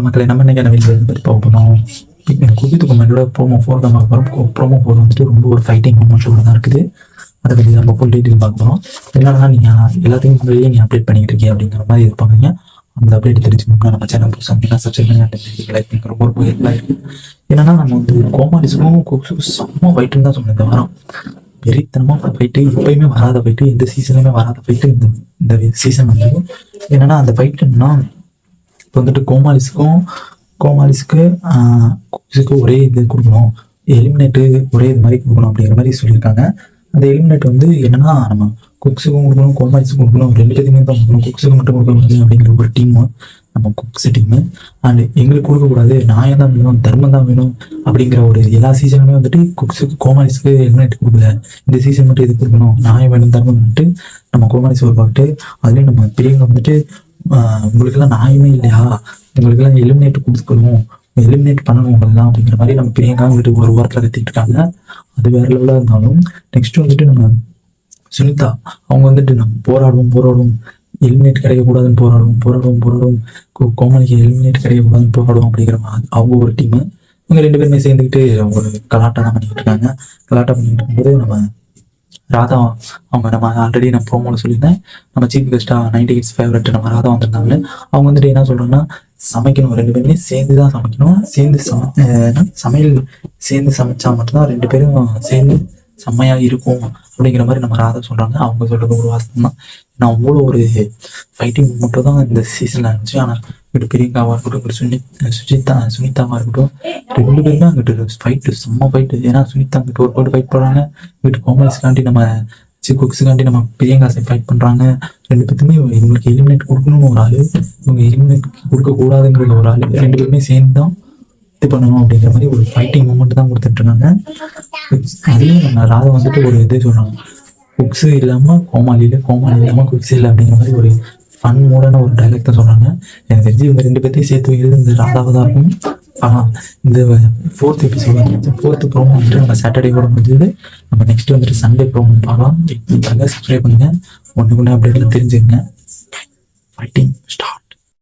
மக்களை நம்ம இன்னைக்கான வீடியோ பற்றி பார்க்க போகிறோம். குவித்து கமெண்டோட ப்ரோமோ 4 தான் பார்க்க போகிறோம். ப்ரோமோ 4 வந்துட்டு ரொம்ப ஒரு ஃபைட்டிங் மூமெண்ட்டோட தான் இருக்குது. அதை பற்றி நம்ம ஃபுல் டீட்டெயில் பார்க்க போகிறோம். என்னன்னா நீங்கள் எல்லாத்தையும் முன்னாடியே நீ அப்டேட் பண்ணிக்கிட்டு இருக்கீங்க அப்படிங்கிற மாதிரி இருப்பாங்க. அந்த அப்டேட் தெரிஞ்சுக்கணும்னா நம்ம சேனல் புதுசாக சப்ஸ்கிரைப் பண்ணி லைக் பண்ணுற ரொம்ப ஹெல்ப்ஃபுல்லாக இருக்குது. என்னன்னா நம்ம வந்து கோமாளிஸுக்கும் குக்ஸுக்கும் செம்ம ஃபைட்டுன்னு தான் சொன்னேன். இந்த வாரம் வெறித்தனமாக ஃபைட்டு, எப்பயுமே வராத ஃபைட்டு, எந்த சீசன்லையுமே வராத ஃபைட்டு இந்த சீசன் வந்து. என்னன்னா அந்த ஃபைட் என்னன்னா இப்போ வந்துட்டு கோமாளிஸுக்கு குக்ஸுக்கு ஒரே இது கொடுக்கணும், எலிமினேட்டு ஒரே இது மாதிரி கொடுக்கணும் அப்படிங்கிற மாதிரி சொல்லியிருக்காங்க. அந்த எலிமினேட் வந்து என்னன்னா நம்ம குக்ஸுக்கும் கொடுக்கணும், கோமாளிஸுக்கும் கொடுக்கணும், ரெண்டு பேருமே தான் கொடுக்கணும். குக்ஸுக்கு மட்டும் கொடுக்கக்கூடாது அப்படிங்கிற ஒரு டீமு நம்ம குக்ஸ் டீமு. அண்ட் எங்களுக்கு கொடுக்கக்கூடாது, நியாயம் தான் வேணும், தர்மம் தான் வேணும் அப்படிங்கிற ஒரு எல்லா சீசனுமே வந்துட்டு குக்ஸுக்கு கோமாளிஸுக்கு எலிமினேட் கொடுக்கல. இந்த சீசன் மட்டும் இது கொடுக்கணும், நியாயம் வேணும், தர்மம் வந்துட்டு நம்ம கோமாளிஸ் ஒரு பாட்டு. அதுலேயும் நம்ம பெரியவங்க வந்துட்டு உங்களுக்கெல்லாம் நியாயமே இல்லையா, உங்களுக்கெல்லாம் எலிமினேட் கொடுக்கணும், எலிமினேட் பண்ணணும் உங்களெல்லாம் அப்படிங்கிற மாதிரி நம்ம பிரியங்கா வந்துட்டு ஒரு வாரத்தில் கத்திட்டு இருக்காங்க. அது வேற லெவலாக இருந்தாலும் நெக்ஸ்ட் வந்துட்டு நம்ம சுனிதா அவங்க வந்துட்டு நம்ம போராடுவோம், எலிமினேட் கிடைக்கக்கூடாதுன்னு போராடுவோம், கோமாளிக்கு எலிமினேட் கிடைக்கக்கூடாதுன்னு போராடுவோம் அப்படிங்கிற அவங்க ஒரு டீமு. இவங்க ரெண்டு பேருமே சேர்ந்துக்கிட்டு ஒரு கலாட்டா தான் பண்ணிக்கிட்டு இருக்காங்க. கலாட்டா பண்ணிட்டு இருக்கும்போது நம்ம ராதா அவங்க நம்ம ஆல்ரெடி நான் ப்ரோமோவில் சொல்லியிருந்தேன், நம்ம சீஃப் கெஸ்ட்டாக 90 கிட்ஸ் ஃபேவரட் நம்ம ராதா வந்திருந்தாங்க. அவங்க வந்துட்டு என்ன சொல்கிறாங்கன்னா சமைக்கணும், ரெண்டு பேருமே சேர்ந்து தான் சமைக்கணும், சமையல் சேர்ந்து சமைச்சா மட்டும்தான் ரெண்டு பேரும் சேர்ந்து செம்மையாக இருக்கும் அப்படிங்கிற மாதிரி நம்ம ராதா சொல்கிறாங்க. அவங்க சொல்கிறது ஒரு வாஸ்தவம் தான். ஏன்னா அவ்வளோ ஒரு ஃபைட்டிங் மட்டும் தான் இந்த சீசனில் இருந்துச்சு. ஆனால் இங்கிட்டு பிரியங்காவாக இருக்கட்டும், ஒரு சுனிதாவாக இருக்கட்டும், ரெண்டு பேருமே அங்கிட்டு ஃபைட்டு செம்ம ஃபைட்டு. ஏன்னா சுனிதா அங்கிட்டு ஒரு போட்டு ஃபைட் பண்ணுறாங்க, இங்கிட்டு கோமல்ஸ்காண்டி நம்ம குக்ஸுக்காண்டி நம்ம பிரியங்கா ஃபைட் பண்ணுறாங்க. ரெண்டு பேருமே இவங்களுக்கு எலிமினேட் கொடுக்கணும்னு ஒரு ஆள், இவங்க எலிமினேட் கொடுக்கக்கூடாதுங்கிற ஒரு ஆள், ரெண்டு பேருமே சேர்ந்து தான் இது பண்ணணும் அப்படிங்கிற மாதிரி ஒரு ஃபைட்டிங் மூமெண்ட் தான் கொடுத்துட்ருக்காங்க. அதுலேயும் நம்ம ராதா வந்துட்டு ஒரு இது சொல்கிறாங்க, குக்ஸு இல்லாமல் கோமாளி இல்லாமல் குக்ஸ் இல்லை அப்படிங்கிற மாதிரி ஒரு ஃபன் மூடான ஒரு டைலாக் தான் சொல்கிறாங்க. எனக்கு தெரிஞ்சு இவங்க ரெண்டு பேர்த்தையும் சேர்த்து வைக்கிறது இந்த ராதாவை தான் இருக்கும். ஆனால் இந்த 4th எபிசோட் 4th ப்ரோமோ வந்துட்டு நம்ம சாட்டர்டே கூட முடிஞ்சது. நம்ம நெக்ஸ்ட் வந்துட்டு சண்டே ப்ரோமோ பார்க்கலாம். சப்ஸ்கிரைப் பண்ணுங்கள், ஒன்று அப்டேட்லாம் தெரிஞ்சுக்கங்க. Fighting start.